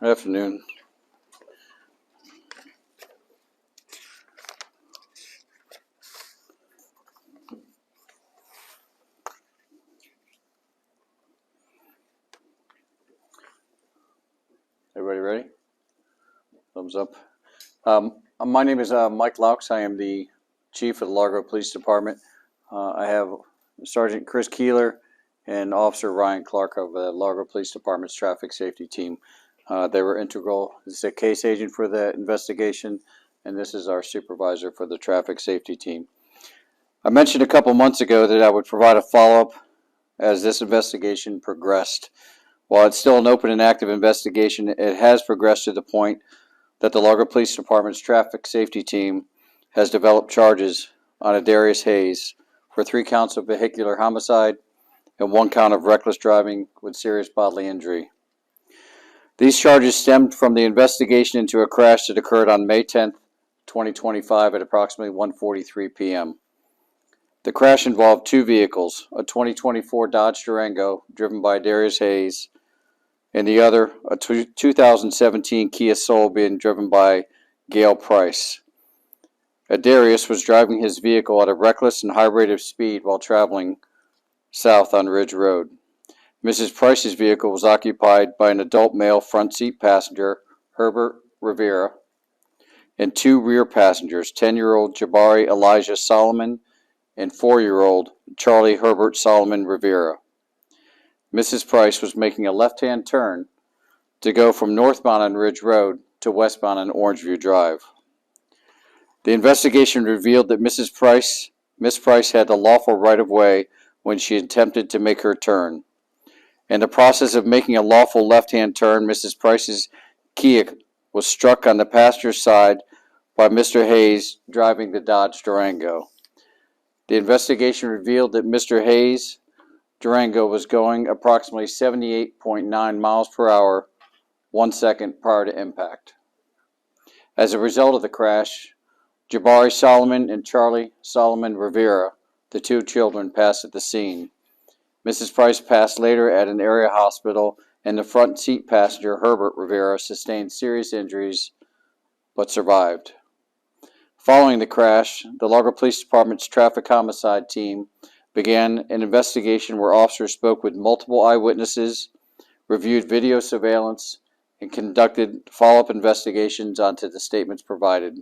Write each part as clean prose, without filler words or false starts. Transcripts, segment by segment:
Good afternoon. Everybody ready? Thumbs up. My name is Mike Loux. I am the chief of the Largo Police Department. I have Sergeant Chris Keeler and Officer Ryan Clark of the Largo Police Department's traffic safety team. They were integral. This is a case agent for the investigation, and this is our supervisor for the traffic safety team. I mentioned a couple months ago that I would provide a follow-up as this investigation progressed. While it's still an open and active investigation, it has progressed to the point that the Largo Police Department's traffic safety team has developed charges on Adarius Hayes for 3 counts of vehicular homicide and 1 count of reckless driving with serious bodily injury. These charges stemmed from the investigation into a crash that occurred on May 10th, 2025 at approximately 1:43 p.m. The crash involved 2 vehicles, a 2024 Dodge Durango driven by Adarius Hayes, and the other, a 2017 Kia Soul being driven by Gail Price. Adarius was driving his vehicle at a reckless and high rate of speed while traveling south on Ridge Road. Mrs. Price's vehicle was occupied by an adult male front seat passenger, Herbert Rivera, and 2 rear passengers, 10-year-old Jabari Elijah Solomon and 4-year-old Charlie Herbert Solomon Rivera. Mrs. Price was making a left-hand turn to go from northbound on Ridge Road to westbound on Orangeview Drive. The investigation revealed that Miss Price had the lawful right-of-way when she attempted to make her turn. In the process of making a lawful left-hand turn, Mrs. Price's Kia was struck on the passenger side by Mr. Hayes driving the Dodge Durango. The investigation revealed that Mr. Hayes' Durango was going approximately 78.9 miles per hour 1 second prior to impact. As a result of the crash, Jabari Solomon and Charlie Solomon Rivera, the 2 children, passed at the scene. Mrs. Price passed later at an area hospital, and the front seat passenger, Herbert Rivera, sustained serious injuries but survived. Following the crash, the Largo Police Department's traffic homicide team began an investigation where officers spoke with multiple eyewitnesses, reviewed video surveillance, and conducted follow-up investigations onto the statements provided.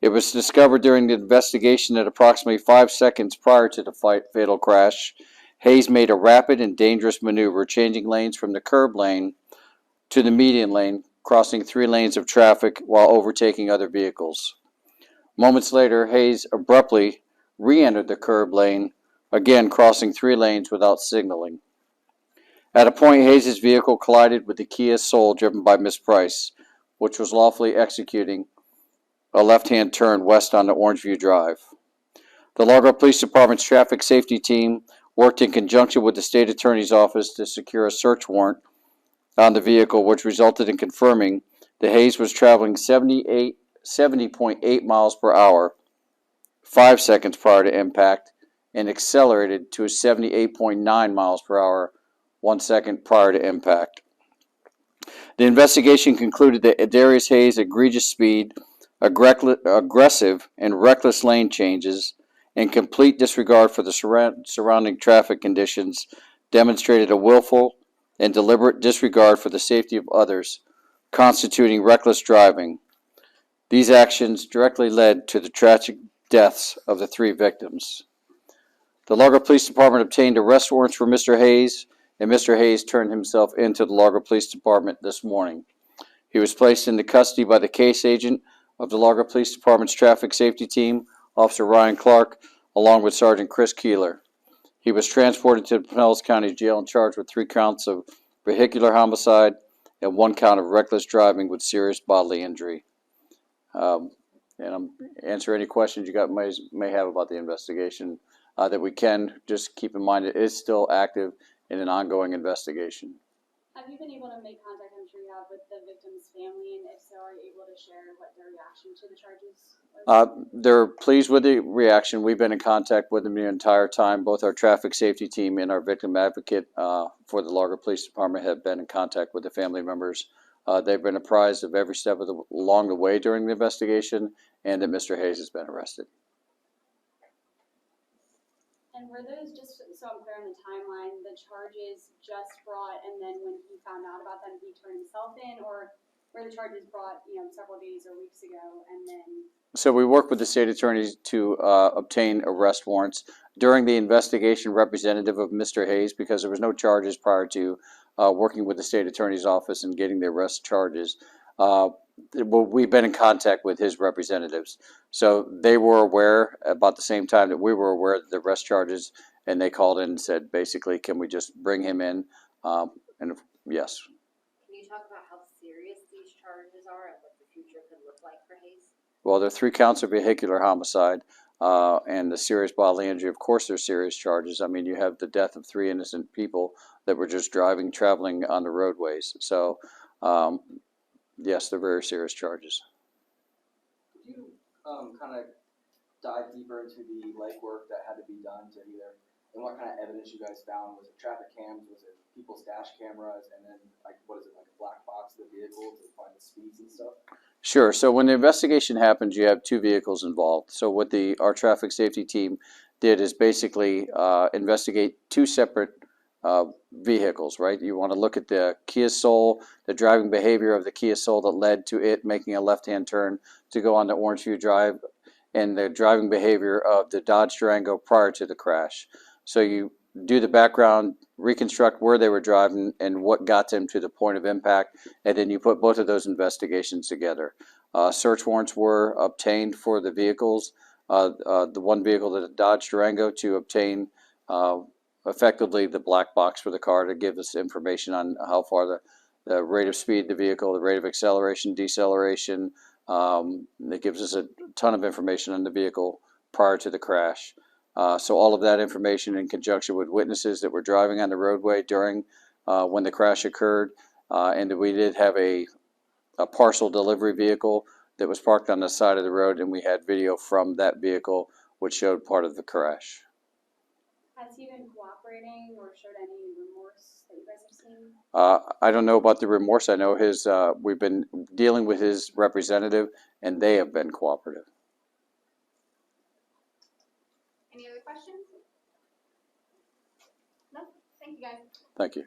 It was discovered during the investigation that approximately 5 seconds prior to the fatal crash, Hayes made a rapid and dangerous maneuver, changing lanes from the curb lane to the median lane, crossing 3 lanes of traffic while overtaking other vehicles. Moments later, Hayes abruptly re-entered the curb lane, again crossing 3 lanes without signaling. At a point, Hayes' vehicle collided with the Kia Soul driven by Miss Price, which was lawfully executing a left-hand turn west onto Orangeview Drive. The Largo Police Department's traffic safety team worked in conjunction with the state attorney's office to secure a search warrant on the vehicle, which resulted in confirming that Hayes was traveling 70.8 miles per hour 5 seconds prior to impact and accelerated to 78.9 miles per hour 1 second prior to impact. The investigation concluded that Adarius Hayes' egregious speed, aggressive and reckless lane changes, and complete disregard for the surrounding traffic conditions demonstrated a willful and deliberate disregard for the safety of others, constituting reckless driving. These actions directly led to the tragic deaths of the 3 victims. The Largo Police Department obtained arrest warrants for Mr. Hayes, and Mr. Hayes turned himself into the Largo Police Department this morning. He was placed into custody by the case agent of the Largo Police Department's traffic safety team, Officer Ryan Clark, along with Sergeant Chris Keeler. He was transported to the Pinellas County Jail and charged with 3 counts of vehicular homicide and 1 count of reckless driving with serious bodily injury. And answer any questions you may have about the investigation that we can. Just keep in mind it is still active in an ongoing investigation. Have you been able to make contact, I'm sure you have, with the victim's family, and if so, are you able to share what their reaction to the charges was? They're pleased with the reaction. We've been in contact with them the entire time. Both our traffic safety team and our victim advocate for the Largo Police Department have been in contact with the family members They've been apprised of every step along the way during the investigation, and that Mr. Hayes has been arrested. And were those, just so I'm clear on the timeline, the charges just brought, and then when he found out about them, he turned himself in, or were the charges brought, several days or weeks ago, and then? So we work with the state attorneys to obtain arrest warrants. During the investigation, representative of Mr. Hayes, because there was no charges prior to working with the state attorney's office and getting the arrest charges, we've been in contact with his representatives. So they were aware about the same time that we were aware of the arrest charges, and they called in and said, basically, can we just bring him in? And yes. Can you talk about how serious these charges are and what the future could look like for Hayes? Well, there are 3 counts of vehicular homicide and the serious bodily injury. Of course, they're serious charges. I mean, you have the death of 3 innocent people that were just traveling on the roadways. So, yes, they're very serious charges. Could you kind of dive deeper into the legwork that had to be done to either, and what kind of evidence you guys found? Was it traffic cams? Was it people's dash cameras? And then, like, what is it, like a black box of the vehicle to find the speeds and stuff? Sure. So when the investigation happens, you have 2 vehicles involved. So what our traffic safety team did is basically investigate 2 separate vehicles, right? You want to look at the Kia Soul, the driving behavior of the Kia Soul that led to it making a left-hand turn to go on the Orangeview Drive, and the driving behavior of the Dodge Durango prior to the crash. So you do the background, reconstruct where they were driving and what got them to the point of impact, and then you put both of those investigations together. Search warrants were obtained for the vehicles, the one vehicle, the Dodge Durango, to obtain effectively the black box for the car to give us information on how far the rate of speed of the vehicle, the rate of acceleration, deceleration. It gives us a ton of information on the vehicle prior to the crash. So all of that information in conjunction with witnesses that were driving on the roadway during when the crash occurred, and we did have a parcel delivery vehicle that was parked on the side of the road, and we had video from that vehicle which showed part of the crash. Has he been cooperating or showed any remorse that you guys have seen? I don't know about the remorse. I know we've been dealing with his representative, and they have been cooperative. Any other questions? No? Thank you, guys. Thank you.